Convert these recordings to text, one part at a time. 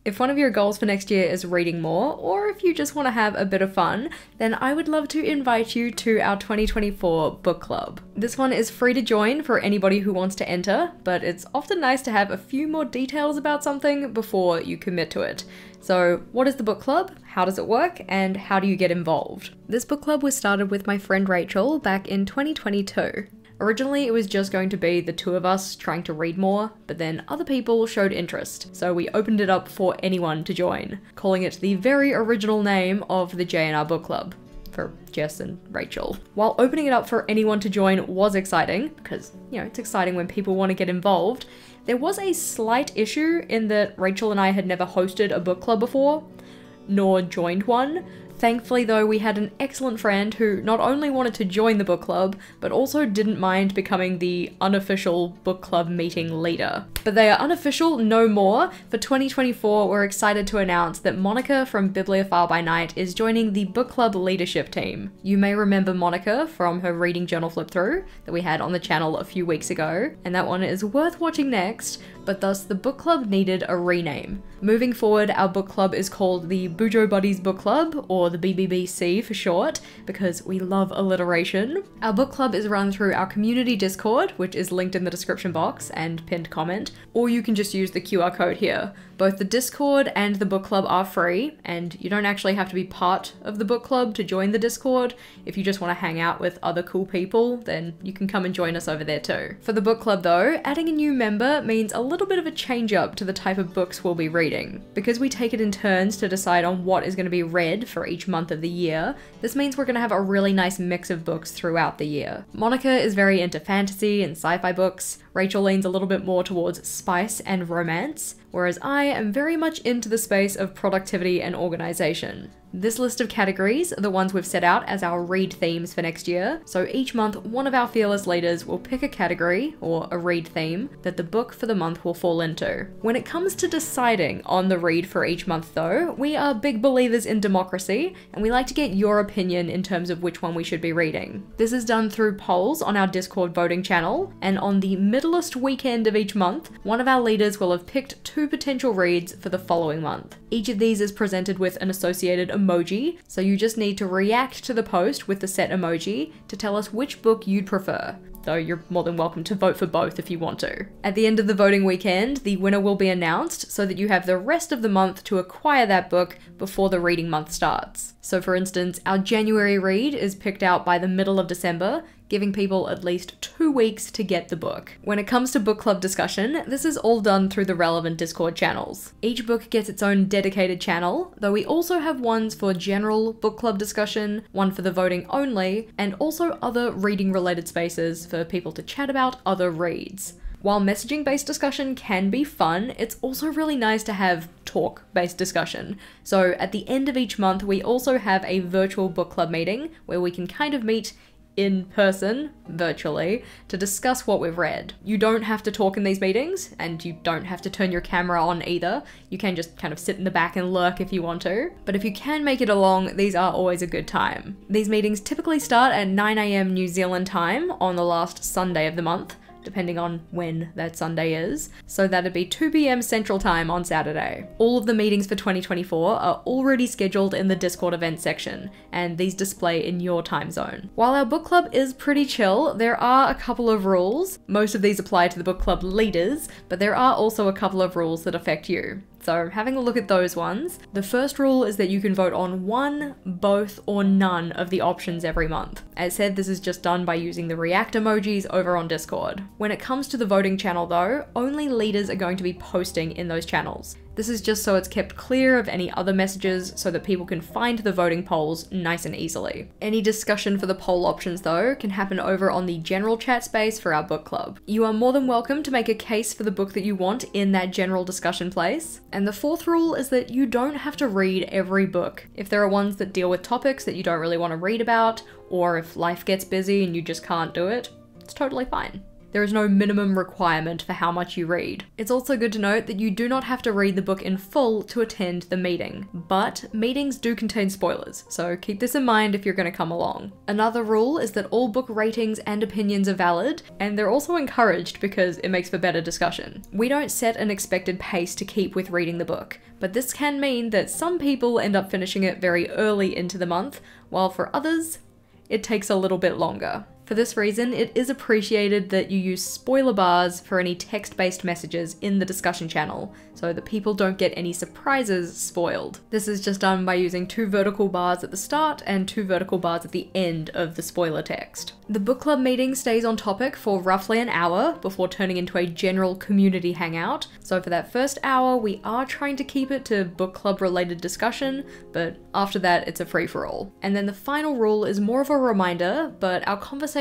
If one of your goals for next year is reading more, or if you just want to have a bit of fun, then I would love to invite you to our 2024 book club. This one is free to join for anybody who wants to enter, but it's often nice to have a few more details about something before you commit to it. So what is the book club? How does it work? And how do you get involved? This book club was started with my friend Rachel back in 2022. Originally, it was just going to be the two of us trying to read more, but then other people showed interest, so we opened it up for anyone to join, calling it the very original name of the J&R Book Club, for Jess and Rachel. While opening it up for anyone to join was exciting, because, you know, it's exciting when people want to get involved, there was a slight issue in that Rachel and I had never hosted a book club before, nor joined one. Thankfully though, we had an excellent friend who not only wanted to join the book club, but also didn't mind becoming the unofficial book club meeting leader. But they are unofficial no more. For 2024, we're excited to announce that Monica from Bibliophile by Night is joining the book club leadership team. You may remember Monica from her reading journal flip through that we had on the channel a few weeks ago, and that one is worth watching next, but thus the book club needed a rename. Moving forward, our book club is called the Bujo Buddies Book Club, or the BBBC for short, because we love alliteration. Our book club is run through our community Discord, which is linked in the description box and pinned comment, or you can just use the QR code here. Both the Discord and the book club are free, and you don't actually have to be part of the book club to join the Discord. If you just want to hang out with other cool people, then you can come and join us over there too. For the book club though, adding a new member means a little bit of a change up to the type of books we'll be reading. Because we take it in turns to decide on what is going to be read for each month of the year, this means we're going to have a really nice mix of books throughout the year. Monica is very into fantasy and sci-fi books, Rachel leans a little bit more towards spice and romance, whereas I am very much into the space of productivity and organization. This list of categories are the ones we've set out as our read themes for next year, so each month one of our fearless leaders will pick a category, or a read theme, that the book for the month will fall into. When it comes to deciding on the read for each month though, we are big believers in democracy, and we like to get your opinion in terms of which one we should be reading. This is done through polls on our Discord voting channel, and on the middlest weekend of each month, one of our leaders will have picked 2 potential reads for the following month. Each of these is presented with an associated emoji, so you just need to react to the post with the set emoji to tell us which book you'd prefer, though you're more than welcome to vote for both if you want to. At the end of the voting weekend, the winner will be announced so that you have the rest of the month to acquire that book before the reading month starts. So for instance, our January read is picked out by the middle of December, giving people at least 2 weeks to get the book. When it comes to book club discussion, this is all done through the relevant Discord channels. Each book gets its own dedicated channel, though we also have ones for general book club discussion, one for the voting only, and also other reading related spaces for people to chat about other reads. While messaging-based discussion can be fun, it's also really nice to have talk-based discussion. So at the end of each month, we also have a virtual book club meeting where we can kind of meet in person, virtually, to discuss what we've read. You don't have to talk in these meetings, and you don't have to turn your camera on either. You can just kind of sit in the back and lurk if you want to. But if you can make it along, these are always a good time. These meetings typically start at 9 AM New Zealand time on the last Sunday of the month, depending on when that Sunday is, so that'd be 2 PM Central Time on Saturday. All of the meetings for 2024 are already scheduled in the Discord event section, and these display in your time zone. While our book club is pretty chill, there are a couple of rules. Most of these apply to the book club leaders, but there are also a couple of rules that affect you. So having a look at those ones, the first rule is that you can vote on one, both, or none of the options every month. As said, this is just done by using the react emojis over on Discord. When it comes to the voting channel though, only leaders are going to be posting in those channels. This is just so it's kept clear of any other messages so that people can find the voting polls nice and easily. Any discussion for the poll options though can happen over on the general chat space for our book club. You are more than welcome to make a case for the book that you want in that general discussion place. And the fourth rule is that you don't have to read every book. If there are ones that deal with topics that you don't really want to read about, or if life gets busy and you just can't do it, it's totally fine. There is no minimum requirement for how much you read. It's also good to note that you do not have to read the book in full to attend the meeting, but meetings do contain spoilers, so keep this in mind if you're going to come along. Another rule is that all book ratings and opinions are valid, and they're also encouraged because it makes for better discussion. We don't set an expected pace to keep with reading the book, but this can mean that some people end up finishing it very early into the month, while for others, it takes a little bit longer. For this reason, it is appreciated that you use spoiler bars for any text-based messages in the discussion channel, so that people don't get any surprises spoiled. This is just done by using 2 vertical bars at the start and 2 vertical bars at the end of the spoiler text. The book club meeting stays on topic for roughly an hour before turning into a general community hangout, so for that first hour we are trying to keep it to book club related discussion, but after that it's a free-for-all. And then the final rule is more of a reminder, but our conversations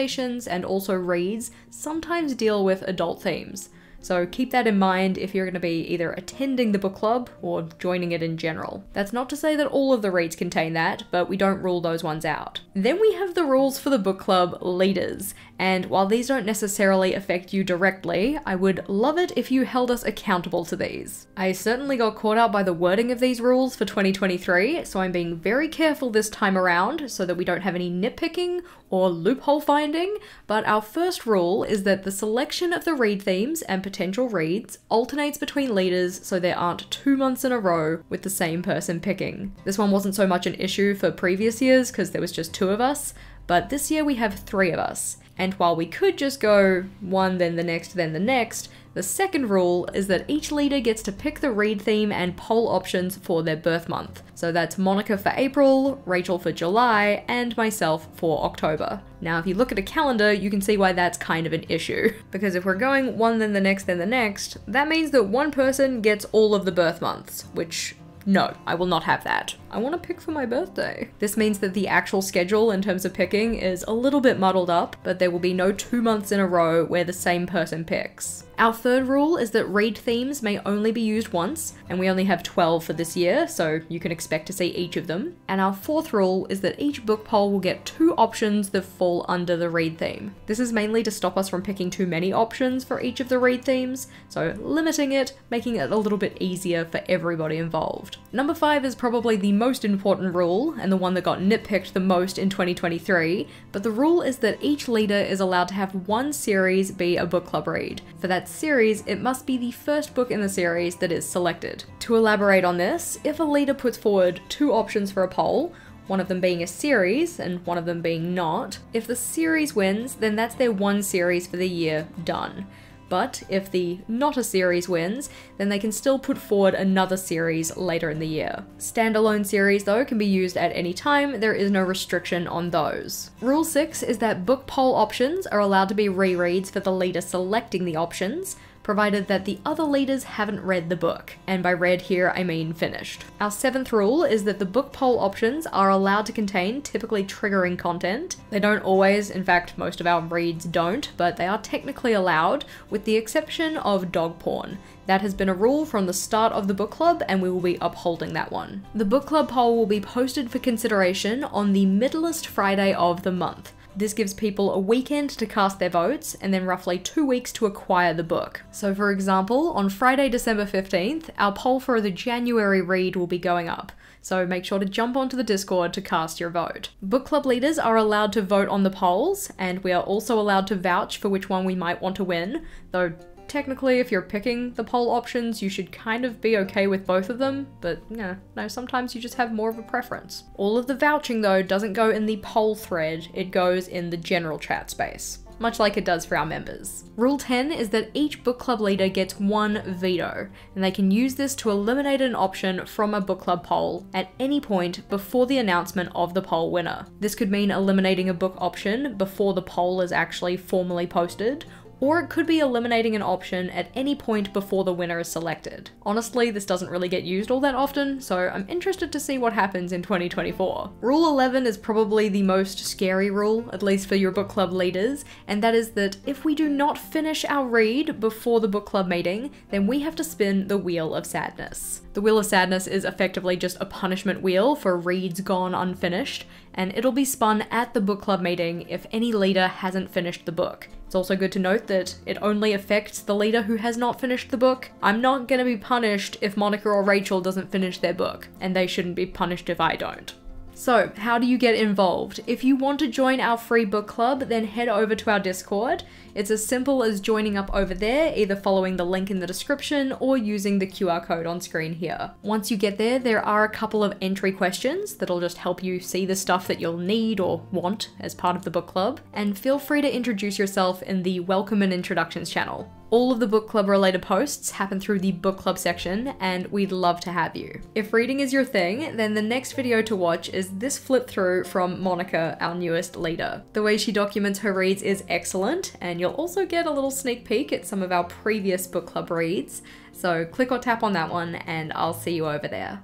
and also reads sometimes deal with adult themes. So keep that in mind if you're going to be either attending the book club or joining it in general. That's not to say that all of the reads contain that, but we don't rule those ones out. Then we have the rules for the book club leaders, and while these don't necessarily affect you directly, I would love it if you held us accountable to these. I certainly got caught out by the wording of these rules for 2023, so I'm being very careful this time around so that we don't have any nitpicking or loophole finding, but our first rule is that the selection of the read themes and potential reads alternates between leaders so there aren't 2 months in a row with the same person picking. This one wasn't so much an issue for previous years because there was just 2 of us, but this year we have 3 of us. And while we could just go one, then the next, the second rule is that each leader gets to pick the read theme and poll options for their birth month. So that's Monica for April, Rachel for July, and myself for October. Now, if you look at a calendar, you can see why that's kind of an issue. Because if we're going one, then the next, that means that one person gets all of the birth months, which no, I will not have that. I want to pick for my birthday. This means that the actual schedule in terms of picking is a little bit muddled up, but there will be no 2 months in a row where the same person picks. Our third rule is that read themes may only be used once, and we only have 12 for this year, so you can expect to see each of them. And our fourth rule is that each book poll will get 2 options that fall under the read theme. This is mainly to stop us from picking too many options for each of the read themes, so limiting it, making it a little bit easier for everybody involved. Number 5 is probably the most important rule, and the one that got nitpicked the most in 2023, but the rule is that each leader is allowed to have 1 series be a book club read. For that series, it must be the first book in the series that is selected. To elaborate on this, if a leader puts forward 2 options for a poll, one of them being a series and one of them being not, if the series wins, then that's their 1 series for the year done. But if the not a series wins, then they can still put forward another series later in the year. Standalone series though can be used at any time, there is no restriction on those. Rule 6 is that book poll options are allowed to be rereads for the leader selecting the options, provided that the other leaders haven't read the book. And by read here, I mean finished. Our 7th rule is that the book poll options are allowed to contain typically triggering content. They don't always, in fact, most of our reads don't, but they are technically allowed, with the exception of dog porn. That has been a rule from the start of the book club, and we will be upholding that one. The book club poll will be posted for consideration on the middlest Friday of the month. This gives people a weekend to cast their votes and then roughly 2 weeks to acquire the book. So for example, on Friday, December 15th, our poll for the January read will be going up. So make sure to jump onto the Discord to cast your vote. Book club leaders are allowed to vote on the polls, and we are also allowed to vouch for which one we might want to win, though technically, if you're picking the poll options, you should kind of be okay with both of them, but no, sometimes you just have more of a preference. All of the vouching though doesn't go in the poll thread, it goes in the general chat space, much like it does for our members. Rule 10 is that each book club leader gets 1 veto, and they can use this to eliminate an option from a book club poll at any point before the announcement of the poll winner. This could mean eliminating a book option before the poll is actually formally posted, or it could be eliminating an option at any point before the winner is selected. Honestly, this doesn't really get used all that often, so I'm interested to see what happens in 2024. Rule 11 is probably the most scary rule, at least for your book club leaders, and that is that if we do not finish our read before the book club meeting, then we have to spin the Wheel of Sadness. The Wheel of Sadness is effectively just a punishment wheel for reads gone unfinished, and it'll be spun at the book club meeting if any leader hasn't finished the book. It's also good to note that it only affects the leader who has not finished the book. I'm not gonna be punished if Monica or Rachel doesn't finish their book, and they shouldn't be punished if I don't. So, how do you get involved? If you want to join our free book club, then head over to our Discord. It's as simple as joining up over there, either following the link in the description or using the QR code on screen here. Once you get there, there are a couple of entry questions that'll just help you see the stuff that you'll need or want as part of the book club, and feel free to introduce yourself in the Welcome and Introductions channel. All of the book club related posts happen through the book club section, and we'd love to have you. If reading is your thing, then the next video to watch is this flip through from Monica, our newest leader. The way she documents her reads is excellent, and you'll also get a little sneak peek at some of our previous book club reads. So click or tap on that one, and I'll see you over there.